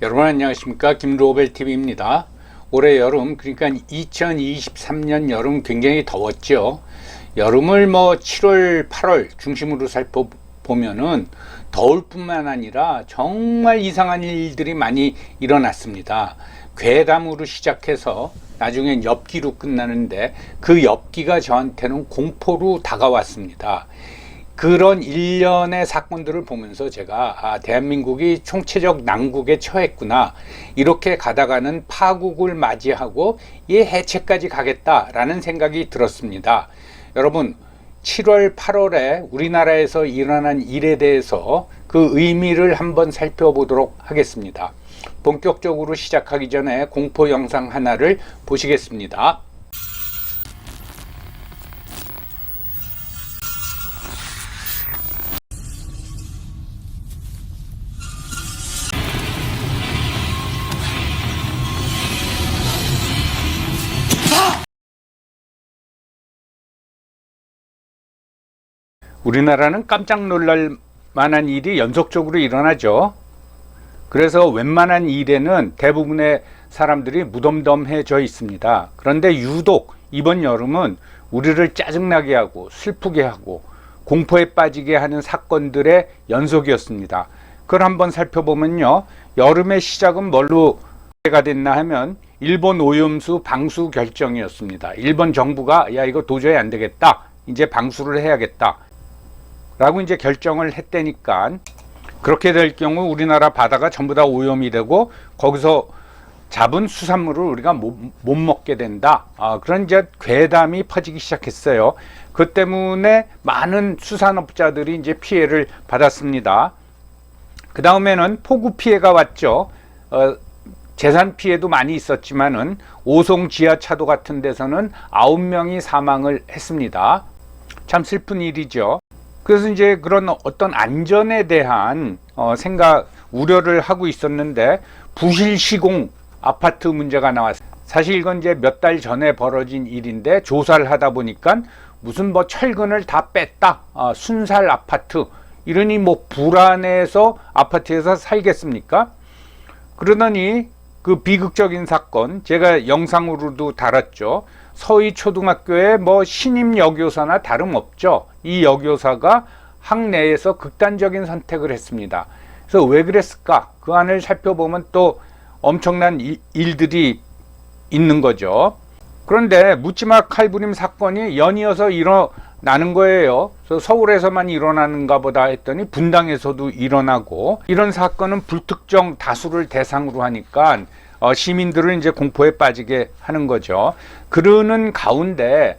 여러분 안녕하십니까, 김로벨TV입니다. 올해 여름, 그러니까 2023년 여름 굉장히 더웠죠. 여름을 7월 8월 중심으로 살펴보면은 더울 뿐만 아니라 정말 이상한 일들이 많이 일어났습니다. 괴담으로 시작해서 나중엔 엽기로 끝나는데, 그 엽기가 저한테는 공포로 다가왔습니다. 그런 일련의 사건들을 보면서 제가 대한민국이 총체적 난국에 처했구나, 이렇게 가다가는 파국을 맞이하고 해체까지 가겠다라는 생각이 들었습니다. 여러분, 7월 8월에 우리나라에서 일어난 일에 대해서 그 의미를 한번 살펴보도록 하겠습니다. 본격적으로 시작하기 전에 공포 영상 하나를 보시겠습니다. 우리나라는 깜짝 놀랄 만한 일이 연속적으로 일어나죠. 그래서 웬만한 일에는 대부분의 사람들이 무덤덤해져 있습니다. 그런데 유독 이번 여름은 우리를 짜증나게 하고 슬프게 하고 공포에 빠지게 하는 사건들의 연속이었습니다. 그걸 한번 살펴보면요, 여름의 시작은 뭘로 가 됐나 하면 일본 오염수 방수 결정이었습니다. 일본 정부가 야, 이거 도저히 안 되겠다, 이제 방수를 해야겠다 라고 이제 결정을 했다니까, 그렇게 될 경우 우리나라 바다가 전부 다 오염이 되고 거기서 잡은 수산물을 우리가 못 먹게 된다, 그런 이제 괴담이 퍼지기 시작했어요. 그 때문에 많은 수산업자들이 이제 피해를 받았습니다. 그 다음에는 폭우 피해가 왔죠. 재산 피해도 많이 있었지만은 오송 지하차도 같은 데서는 9명이 사망을 했습니다. 참 슬픈 일이죠. 그래서 이제 그런 어떤 안전에 대한 우려를 하고 있었는데, 부실 시공 아파트 문제가 나왔어요. 사실 이건 이제 몇 달 전에 벌어진 일인데, 조사를 하다 보니까 무슨 철근을 다 뺐다, 순살 아파트, 이러니 불안해서 아파트에서 살겠습니까? 그러더니 그 비극적인 사건, 제가 영상으로도 달았죠. 서희 초등학교의 신임 여교사나 다름없죠. 이 여교사가 학내에서 극단적인 선택을 했습니다. 그래서 왜 그랬을까? 그 안을 살펴보면 또 엄청난 일들이 있는 거죠. 그런데 묻지마 칼부림 사건이 연이어서 일어나는 거예요. 그래서 서울에서만 일어나는가 보다 했더니 분당에서도 일어나고, 이런 사건은 불특정 다수를 대상으로 하니까 시민들을 이제 공포에 빠지게 하는 거죠. 그러는 가운데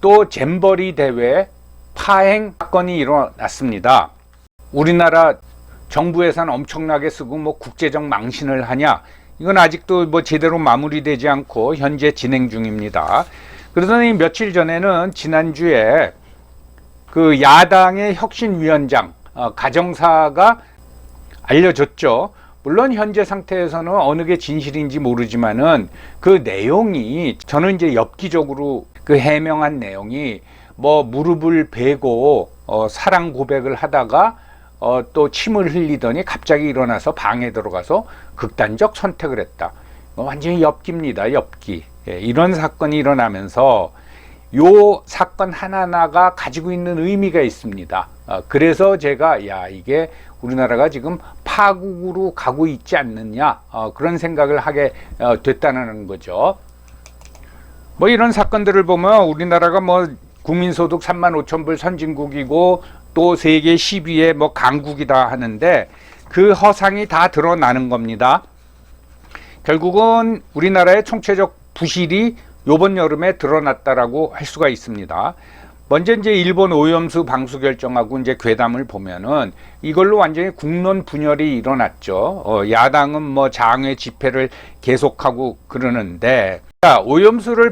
또 잼버리 대회 파행 사건이 일어났습니다. 우리나라 정부에서는 엄청나게 쓰고 국제적 망신을 하냐, 이건 아직도 제대로 마무리되지 않고 현재 진행 중입니다. 그러더니 며칠 전에는, 지난주에 그 야당의 혁신위원장 가정사가 알려졌죠. 물론 현재 상태에서는 어느 게 진실인지 모르지만은 그 내용이, 저는 이제 엽기적으로 그 해명한 내용이 무릎을 베고 사랑 고백을 하다가 또 침을 흘리더니 갑자기 일어나서 방에 들어가서 극단적 선택을 했다. 완전히 엽기입니다. 엽기. 이런 사건이 일어나면서 요 사건 하나하나가 가지고 있는 의미가 있습니다. 그래서 제가 이게 우리나라가 지금 파국으로 가고 있지 않느냐, 그런 생각을 하게 됐다는 거죠. 이런 사건들을 보면 우리나라가 국민소득 35,000불 선진국이고 또 세계 10위의 강국이다 하는데, 그 허상이 다 드러나는 겁니다. 결국은 우리나라의 총체적 부실이 이번 여름에 드러났다라고 할 수가 있습니다. 먼저 이제 일본 오염수 방수 결정하고 이제 괴담을 보면은 이걸로 완전히 국론 분열이 일어났죠. 야당은 장외 집회를 계속하고 그러는데, 오염수를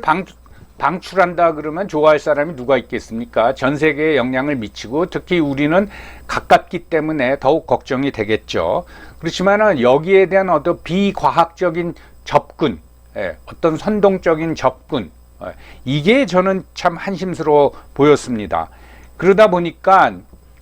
방출한다 그러면 좋아할 사람이 누가 있겠습니까? 전 세계에 영향을 미치고 특히 우리는 가깝기 때문에 더욱 걱정이 되겠죠. 그렇지만은 여기에 대한 어떤 비과학적인 접근, 어떤 선동적인 접근, 이게 저는 참 한심스러워 보였습니다. 그러다 보니까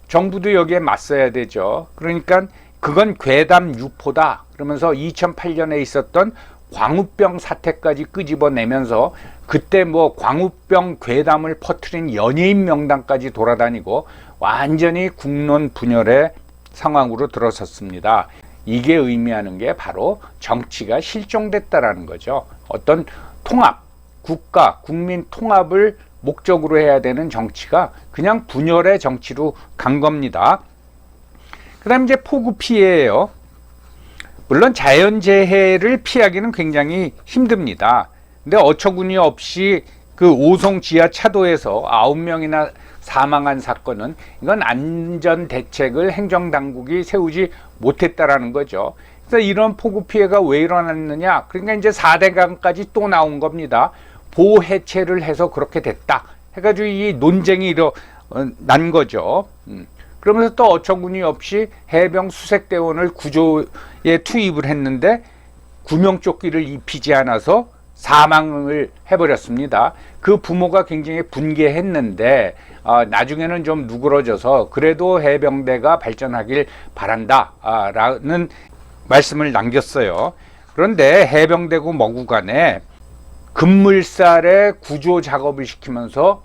정부도 여기에 맞서야 되죠. 그러니까 그건 괴담 유포다 그러면서 2008년에 있었던 광우병 사태까지 끄집어내면서 그때 뭐 광우병 괴담을 퍼뜨린 연예인 명단까지 돌아다니고 완전히 국론 분열의 상황으로 들어섰습니다. 이게 의미하는 게 바로 정치가 실종됐다라는 거죠. 어떤 통합, 국가, 국민 통합을 목적으로 해야 되는 정치가 그냥 분열의 정치로 간 겁니다. 그 다음 이제 폭우 피해예요. 물론 자연재해를 피하기는 굉장히 힘듭니다. 근데 어처구니 없이 그 오송 지하 차도에서 9명이나 사망한 사건은 이건 안전 대책을 행정당국이 세우지 못했다라는 거죠. 그래서 이런 폭우 피해가 왜 일어났느냐? 그러니까 이제 4대강까지 또 나온 겁니다. 보호 해체를 해서 그렇게 됐다. 해가지고 이 논쟁이 난 거죠. 그러면서 또 어처구니 없이 해병 수색대원을 구조에 투입을 했는데 구명조끼를 입히지 않아서 사망을 해버렸습니다. 그 부모가 굉장히 분개했는데 나중에는 좀 누그러져서 그래도 해병대가 발전하길 바란다 라는 말씀을 남겼어요. 그런데 해병대고 뭐고 간에 급물살에 구조 작업을 시키면서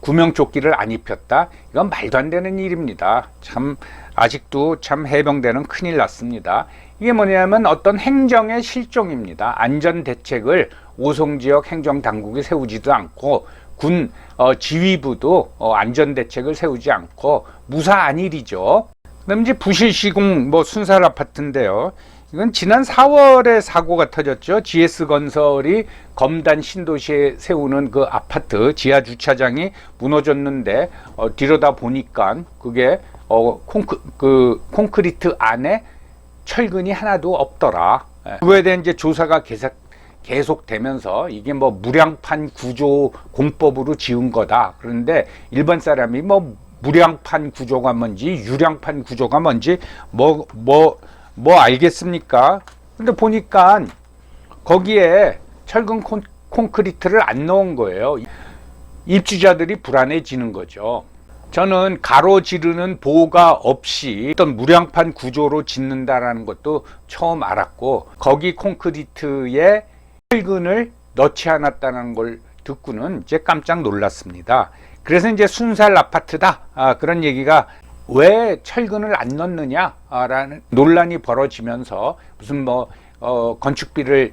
구명조끼를 안 입혔다. 이건 말도 안 되는 일입니다. 참 아직도 참 해병대는 큰일 났습니다. 이게 뭐냐면 어떤 행정의 실종입니다. 안전대책을 오송지역 행정당국이 세우지도 않고 군 지휘부도 안전대책을 세우지 않고 무사한 일이죠. 그다음 이제 부실시공 순살 아파트인데요. 이건 지난 4월에 사고가 터졌죠. GS건설이 검단 신도시에 세우는 그 아파트 지하 주차장이 무너졌는데 뒤로다 보니까 그게 콘크리트 안에 철근이 하나도 없더라. 그거에 대한 이제 조사가 계속되면서 이게 무량판 구조 공법으로 지은 거다. 그런데 일반 사람이 무량판 구조가 뭔지 유량판 구조가 뭔지 뭐 알겠습니까? 근데 보니까 거기에 철근 콘크리트를 안 넣은 거예요. 입주자들이 불안해지는 거죠. 저는 가로지르는 보호가 없이 어떤 무량판 구조로 짓는다라는 것도 처음 알았고 거기 콘크리트에 철근을 넣지 않았다는 걸 듣고는 이제 깜짝 놀랐습니다. 그래서 이제 순살 아파트다 그런 얘기가 왜 철근을 안 넣느냐라는 논란이 벌어지면서 무슨 건축비를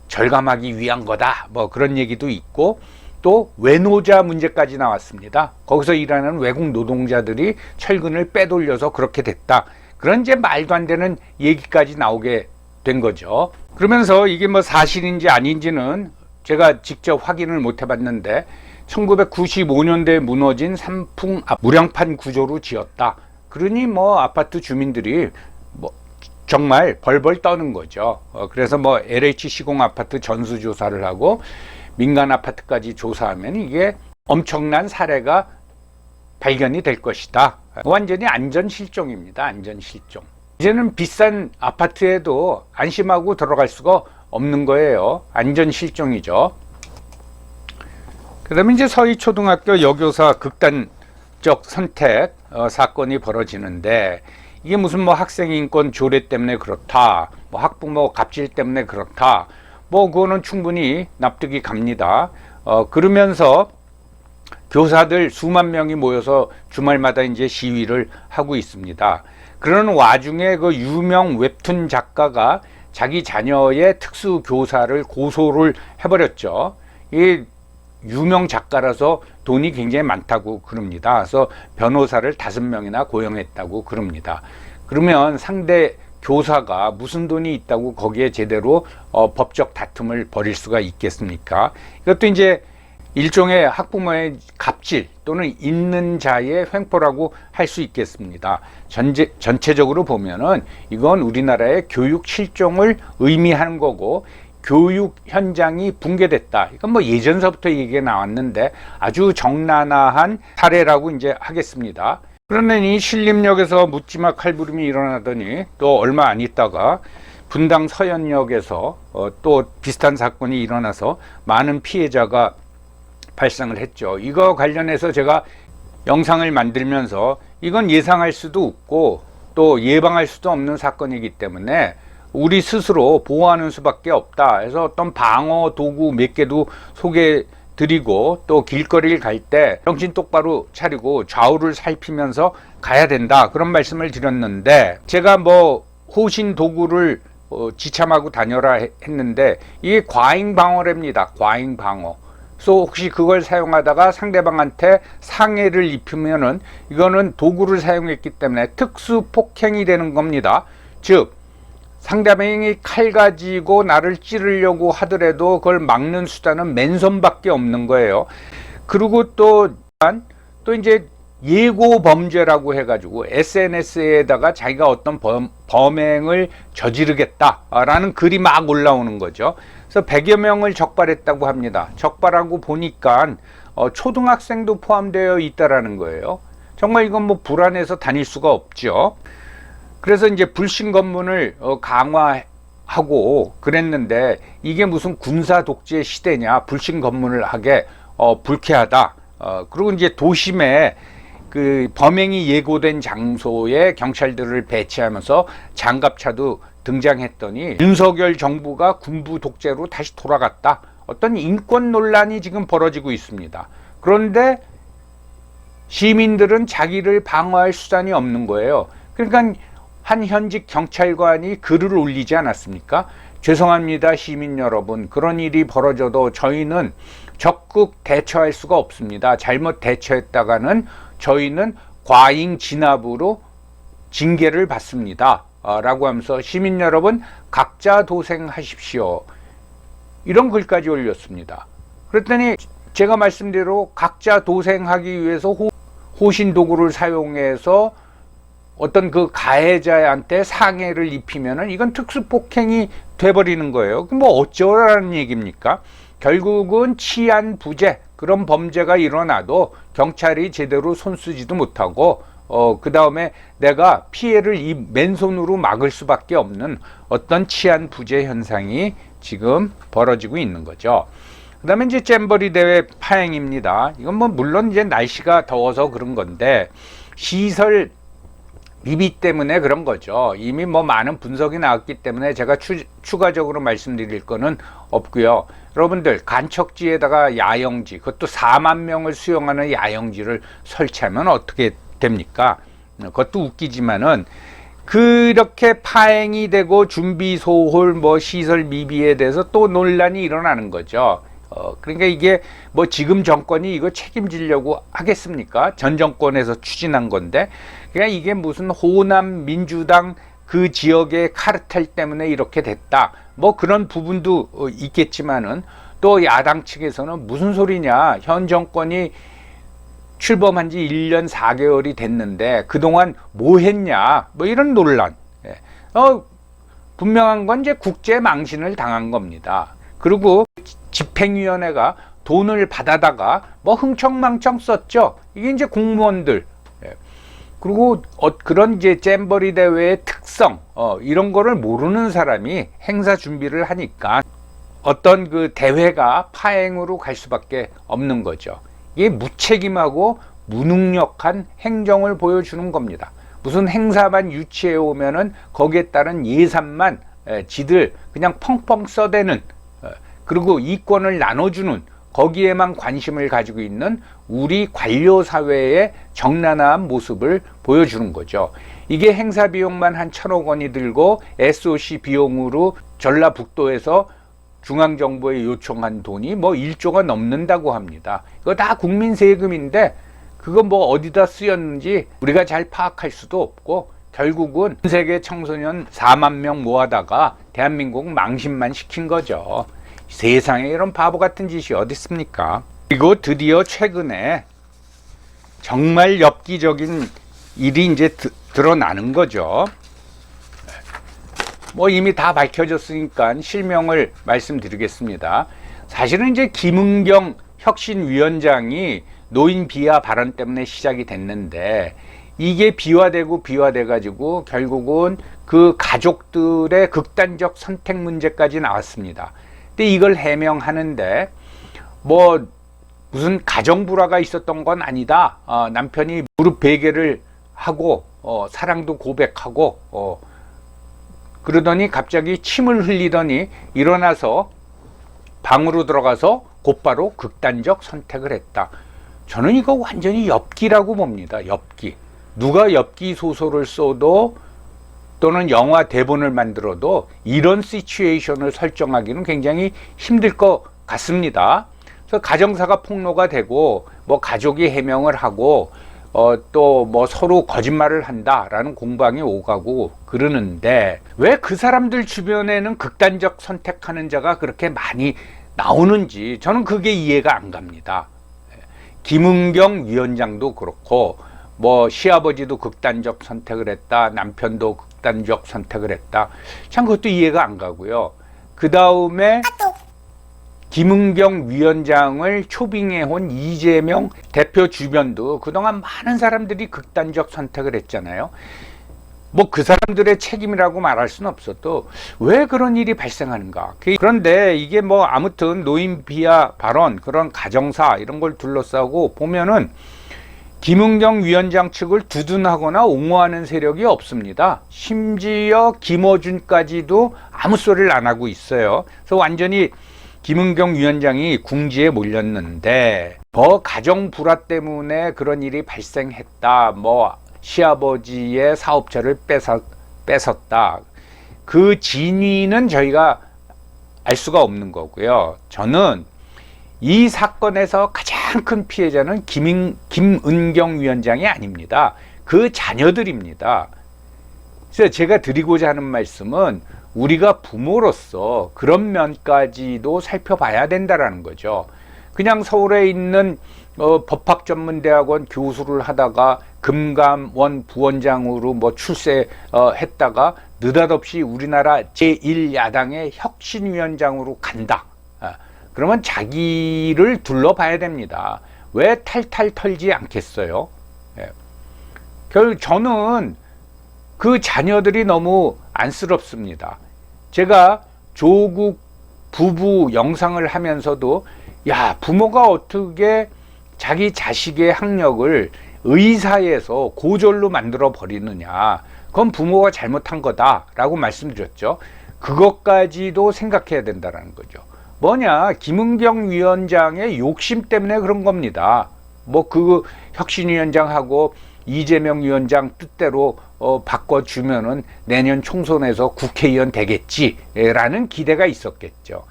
절감하기 위한 거다 그런 얘기도 있고 또 외노자 문제까지 나왔습니다. 거기서 일하는 외국 노동자들이 철근을 빼돌려서 그렇게 됐다. 그런 이제 말도 안 되는 얘기까지 나오게 된 거죠. 그러면서 이게 사실인지 아닌지는 제가 직접 확인을 못 해봤는데 1995년대에 무너진 삼풍 무량판 구조로 지었다. 그러니 아파트 주민들이 정말 벌벌 떠는 거죠. 그래서 LH 시공 아파트 전수조사를 하고 민간 아파트까지 조사하면 이게 엄청난 사례가 발견이 될 것이다. 완전히 안전실종입니다. 안전실종. 이제는 비싼 아파트에도 안심하고 들어갈 수가 없는 거예요. 안전실종이죠. 그 다음에 이제 서희초등학교 여교사 극단적 선택 사건이 벌어지는데 이게 무슨 학생인권 조례 때문에 그렇다, 학부모 갑질 때문에 그렇다, 그거는 충분히 납득이 갑니다. 그러면서 교사들 수만 명이 모여서 주말마다 이제 시위를 하고 있습니다. 그러는 와중에 그 유명 웹툰 작가가 자기 자녀의 특수 교사를 고소를 해버렸죠. 이 유명 작가라서 돈이 굉장히 많다고 그럽니다. 그래서 변호사를 5명이나 고용했다고 그럽니다. 그러면 상대 교사가 무슨 돈이 있다고 거기에 제대로 법적 다툼을 벌일 수가 있겠습니까? 이것도 이제 일종의 학부모의 갑질 또는 있는 자의 횡포라고 할 수 있겠습니다. 전체적으로 보면은 이건 우리나라의 교육 실종을 의미하는 거고 교육 현장이 붕괴됐다. 이건 예전서부터 얘기가 나왔는데 아주 적나라한 사례라고 이제 하겠습니다. 그러니 신림역에서 묻지마 칼부림이 일어나더니 또 얼마 안 있다가 분당 서현역에서 또 비슷한 사건이 일어나서 많은 피해자가 발생을 했죠. 이거 관련해서 제가 영상을 만들면서 이건 예상할 수도 없고 또 예방할 수도 없는 사건이기 때문에 우리 스스로 보호하는 수밖에 없다. 그래서 어떤 방어 도구 몇 개도 소개해 드리고, 또 길거리를 갈 때 정신 똑바로 차리고 좌우를 살피면서 가야 된다, 그런 말씀을 드렸는데, 제가 뭐 호신 도구를 지참하고 다녀라 했는데 이게 과잉 방어랍니다. 과잉 방어. 그래서 혹시 그걸 사용하다가 상대방한테 상해를 입히면은 이거는 도구를 사용했기 때문에 특수 폭행이 되는 겁니다. 즉 상대방이 칼 가지고 나를 찌르려고 하더라도 그걸 막는 수단은 맨손밖에 없는 거예요. 그리고 또 이제 예고 범죄라고 해가지고 SNS에다가 자기가 어떤 범행을 저지르겠다라는 글이 막 올라오는 거죠. 그래서 100여 명을 적발했다고 합니다. 적발하고 보니까 초등학생도 포함되어 있다라는 거예요. 정말 이건 뭐 불안해서 다닐 수가 없죠. 그래서 이제 불신 검문을 강화하고 그랬는데, 이게 무슨 군사 독재 시대냐, 불신 검문을 하게 불쾌하다. 그리고 이제 도심에 그 범행이 예고된 장소에 경찰들을 배치하면서 장갑차도 등장했더니 윤석열 정부가 군부 독재로 다시 돌아갔다. 어떤 인권 논란이 지금 벌어지고 있습니다. 그런데 시민들은 자기를 방어할 수단이 없는 거예요. 그러니까 한 현직 경찰관이 글을 올리지 않았습니까? 죄송합니다, 시민 여러분. 그런 일이 벌어져도 저희는 적극 대처할 수가 없습니다. 잘못 대처했다가는 저희는 과잉 진압으로 징계를 받습니다. 라고 하면서 시민 여러분 각자 도생하십시오, 이런 글까지 올렸습니다. 그랬더니 제가 말씀대로 각자 도생하기 위해서 호신 도구를 사용해서 어떤 그 가해자한테 상해를 입히면은 이건 특수폭행이 돼버리는 거예요. 뭐 어쩌라는 얘기입니까? 결국은 치안 부재, 그런 범죄가 일어나도 경찰이 제대로 손쓰지도 못하고 그 다음에 내가 피해를 이 맨손으로 막을 수밖에 없는 어떤 치안 부재 현상이 지금 벌어지고 있는 거죠. 그 다음에 이제 잼버리 대회 파행입니다. 이건 뭐 물론 이제 날씨가 더워서 그런 건데 시설 미비 때문에 그런 거죠. 이미 뭐 많은 분석이 나왔기 때문에 제가 추가적으로 말씀드릴 거는 없고요. 여러분들 간척지에다가 야영지, 그것도 4만 명을 수용하는 야영지를 설치하면 어떻게 됩니까? 그것도 웃기지만은 그렇게 파행이 되고 준비 소홀 뭐 시설 미비에 대해서 또 논란이 일어나는 거죠. 그러니까 이게 뭐 지금 정권이 이거 책임지려고 하겠습니까? 전 정권에서 추진한 건데, 그러니까 이게 무슨 호남 민주당 그 지역의 카르텔 때문에 이렇게 됐다, 뭐 그런 부분도 있겠지만은, 또 야당 측에서는 무슨 소리냐, 현 정권이 출범한 지 1년 4개월이 됐는데 그동안 뭐 했냐, 뭐 이런 논란. 분명한 건 이제 국제 망신을 당한 겁니다. 그리고 집행위원회가 돈을 받아다가 뭐 흥청망청 썼죠. 이게 이제 공무원들. 그리고 그런 이제 잼버리 대회의 특성, 이런 거를 모르는 사람이 행사 준비를 하니까 어떤 그 대회가 파행으로 갈 수밖에 없는 거죠. 이게 무책임하고 무능력한 행정을 보여주는 겁니다. 무슨 행사만 유치해 오면은 거기에 따른 예산만 지들 그냥 펑펑 써대는, 그리고 이권을 나눠주는, 거기에만 관심을 가지고 있는 우리 관료 사회의 적나라한 모습을 보여주는 거죠. 이게 행사 비용만 한 1,000억 원이 들고 SOC 비용으로 전라북도에서 중앙정부에 요청한 돈이 뭐 1조가 넘는다고 합니다. 이거 다 국민 세금인데 그거 뭐 어디다 쓰였는지 우리가 잘 파악할 수도 없고, 결국은 전 세계 청소년 4만 명 모아다가 대한민국 망신만 시킨 거죠. 세상에 이런 바보 같은 짓이 어디 있습니까? 그리고 드디어 최근에 정말 엽기적인 일이 이제 드러나는 거죠. 뭐 이미 다 밝혀졌으니까 실명을 말씀드리겠습니다. 사실은 이제 김은경 혁신위원장이 노인 비하 발언 때문에 시작이 됐는데, 이게 비화돼 가지고 결국은 그 가족들의 극단적 선택 문제까지 나왔습니다. 근데 이걸 해명하는데 뭐 무슨 가정 불화가 있었던 건 아니다, 남편이 무릎 베개를 하고 사랑도 고백하고 그러더니 갑자기 침을 흘리더니 일어나서 방으로 들어가서 곧바로 극단적 선택을 했다. 저는 이거 완전히 엽기라고 봅니다. 엽기. 누가 엽기 소설을 써도 또는 영화 대본을 만들어도 이런 시츄에이션을 설정하기는 굉장히 힘들 것 같습니다. 그래서 가정사가 폭로가 되고 뭐 가족이 해명을 하고 또 뭐 서로 거짓말을 한다라는 공방이 오가고 그러는데 왜 그 사람들 주변에는 극단적 선택하는 자가 그렇게 많이 나오는지 저는 그게 이해가 안 갑니다. 김은경 위원장도 그렇고 뭐 시아버지도 극단적 선택을 했다, 남편도 극단적 선택을 했다. 참 그것도 이해가 안 가고요. 그 다음에 김은경 위원장을 초빙해온 이재명 대표 주변도 그동안 많은 사람들이 극단적 선택을 했잖아요. 뭐 그 사람들의 책임이라고 말할 수는 없어도 왜 그런 일이 발생하는가. 그런데 이게 뭐 아무튼 노인 비하 발언, 그런 가정사 이런 걸 둘러싸고 보면은 김은경 위원장 측을 두둔하거나 옹호하는 세력이 없습니다. 심지어 김어준까지도 아무 소리를 안 하고 있어요. 그래서 완전히 김은경 위원장이 궁지에 몰렸는데 가정 불화 때문에 그런 일이 발생했다. 뭐 시아버지의 사업자를 뺏었다. 그 진위는 저희가 알 수가 없는 거고요. 저는 이 사건에서 가장 큰 피해자는 김은경 위원장이 아닙니다. 그 자녀들입니다. 그래서 제가 드리고자 하는 말씀은 우리가 부모로서 그런 면까지도 살펴봐야 된다라는 거죠. 그냥 서울에 있는 법학전문대학원 교수를 하다가 금감원 부원장으로 뭐 출세했다가 느닷없이 우리나라 제1야당의 혁신위원장으로 간다. 그러면 자기를 둘러봐야 됩니다. 왜 탈탈 털지 않겠어요? 결국 저는 그 자녀들이 너무 안쓰럽습니다. 제가 조국 부부 영상을 하면서도 야, 부모가 어떻게 자기 자식의 학력을 의사에서 고졸로 만들어 버리느냐, 그건 부모가 잘못한 거다라고 말씀드렸죠. 그것까지도 생각해야 된다는 거죠. 뭐냐, 김은경 위원장의 욕심 때문에 그런 겁니다. 뭐 그 혁신위원장하고 이재명 위원장 뜻대로 바꿔주면은 내년 총선에서 국회의원 되겠지라는 기대가 있었겠죠.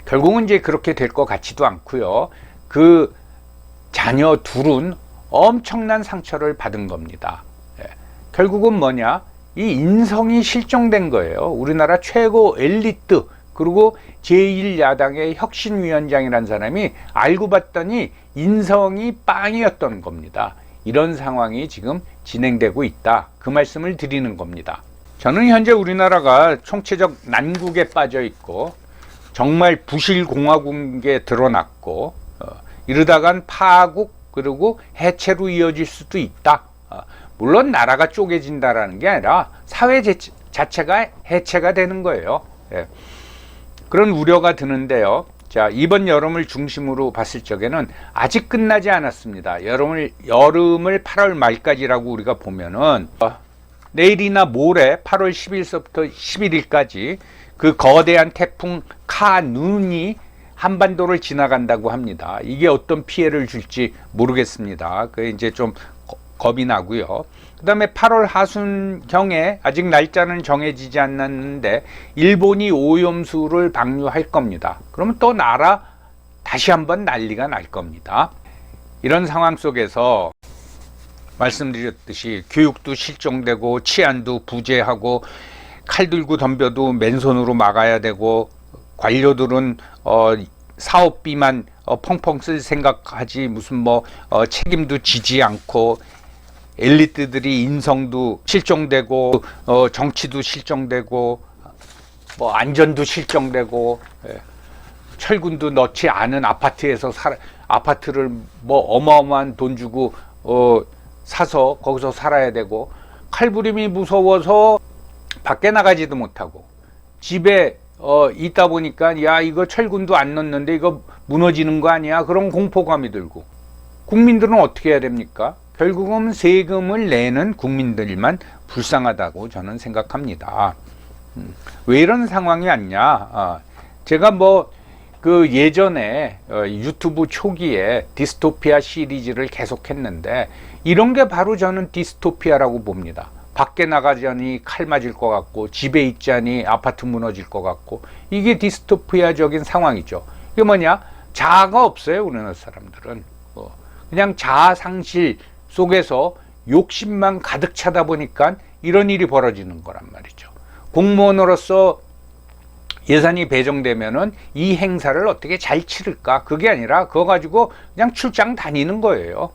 결국은 이제 그렇게 될 것 같지도 않고요. 그 자녀 둘은 엄청난 상처를 받은 겁니다. 결국은 뭐냐, 이 인성이 실종된 거예요. 우리나라 최고 엘리트 그리고 제1야당의 혁신위원장이라는 사람이 알고 봤더니 인성이 빵이었던 겁니다. 이런 상황이 지금 진행되고 있다. 그 말씀을 드리는 겁니다. 저는 현재 우리나라가 총체적 난국에 빠져 있고 정말 부실공화국에 드러났고 이러다간 파국 그리고 해체로 이어질 수도 있다. 물론 나라가 쪼개진다라는 게 아니라 사회 자체가 해체가 되는 거예요. 그런 우려가 드는데요. 자, 이번 여름을 중심으로 봤을 적에는 아직 끝나지 않았습니다. 여름을 8월 말까지라고 우리가 보면은 내일이나 모레 8월 10일서부터 11일까지 그 거대한 태풍 카눈이 한반도를 지나간다고 합니다. 이게 어떤 피해를 줄지 모르겠습니다. 그 이제 좀 겁이 나고요. 그 다음에 8월 하순경에 아직 날짜는 정해지지 않았는데 일본이 오염수를 방류할 겁니다. 그러면 또 나라 다시 한번 난리가 날 겁니다. 이런 상황 속에서 말씀드렸듯이 교육도 실종되고 치안도 부재하고 칼 들고 덤벼도 맨손으로 막아야 되고 관료들은 사업비만 펑펑 쓸 생각하지 무슨 뭐 책임도 지지 않고 엘리트들이 인성도 실종되고 정치도 실종되고 뭐 안전도 실종되고 철군도 넣지 않은 아파트에서 아파트를 뭐 어마어마한 돈 주고 사서 거기서 살아야 되고 칼부림이 무서워서 밖에 나가지도 못하고 집에 있다 보니까 야 이거 철군도 안 넣는데 이거 무너지는 거 아니야, 그런 공포감이 들고 국민들은 어떻게 해야 됩니까? 결국은 세금을 내는 국민들만 불쌍하다고 저는 생각합니다. 왜 이런 상황이 왔냐? 제가 그 예전에 유튜브 초기에 디스토피아 시리즈를 계속했는데 이런 게 바로 저는 디스토피아라고 봅니다. 밖에 나가자니 칼 맞을 것 같고 집에 있자니 아파트 무너질 것 같고 이게 디스토피아적인 상황이죠. 이게 뭐냐? 자아가 없어요. 우리나라 사람들은 그냥 자아 상실 속에서 욕심만 가득 차다 보니까 이런 일이 벌어지는 거란 말이죠. 공무원으로서 예산이 배정되면은 이 행사를 어떻게 잘 치를까? 그게 아니라 그거 가지고 그냥 출장 다니는 거예요.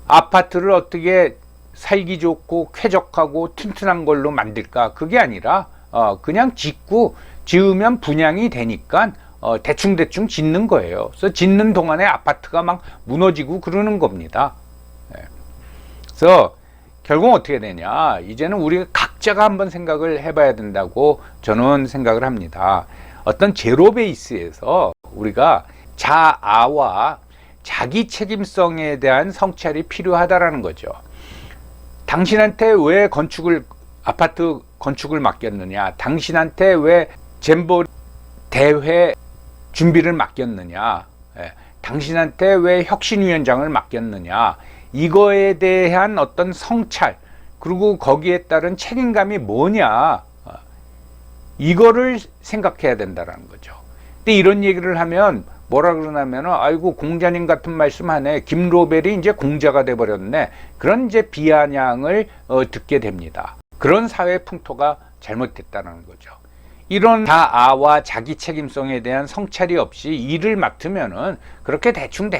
아파트를 어떻게 살기 좋고 쾌적하고 튼튼한 걸로 만들까? 그게 아니라 그냥 지으면 분양이 되니까 대충 짓는 거예요. 그래서 짓는 동안에 아파트가 막 무너지고 그러는 겁니다. 그래서 결국 어떻게 되냐? 이제는 우리가 각자가 한번 생각을 해봐야 된다고 저는 생각을 합니다. 어떤 제로 베이스에서 우리가 자아와 자기 책임성에 대한 성찰이 필요하다라는 거죠. 당신한테 왜 아파트 건축을 맡겼느냐? 당신한테 왜 잼버리 대회 준비를 맡겼느냐? 당신한테 왜 혁신위원장을 맡겼느냐? 이거에 대한 어떤 성찰, 그리고 거기에 따른 책임감이 뭐냐? 이거를 생각해야 된다는 거죠. 근데 이런 얘기를 하면 뭐라 그러냐면, 아이고 공자님 같은 말씀하네. 김로벨이 이제 공자가 돼버렸네. 그런 이제 비아냥을 듣게 됩니다. 그런 사회 풍토가 잘못됐다는 거죠. 이런 자아와 자기 책임성에 대한 성찰이 없이 일을 맡으면은 그렇게 대충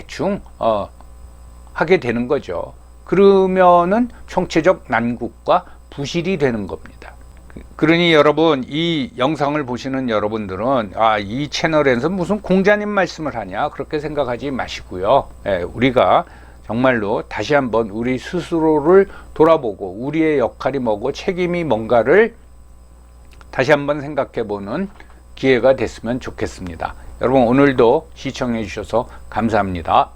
하게 되는 거죠. 그러면은 총체적 난국과 부실이 되는 겁니다. 그러니 여러분, 이 영상을 보시는 여러분들은 이 채널에서 무슨 공자님 말씀을 하냐 그렇게 생각하지 마시고요. 우리가 정말로 다시 한번 우리 스스로를 돌아보고 우리의 역할이 뭐고 책임이 뭔가를 다시 한번 생각해 보는 기회가 됐으면 좋겠습니다. 여러분, 오늘도 시청해 주셔서 감사합니다.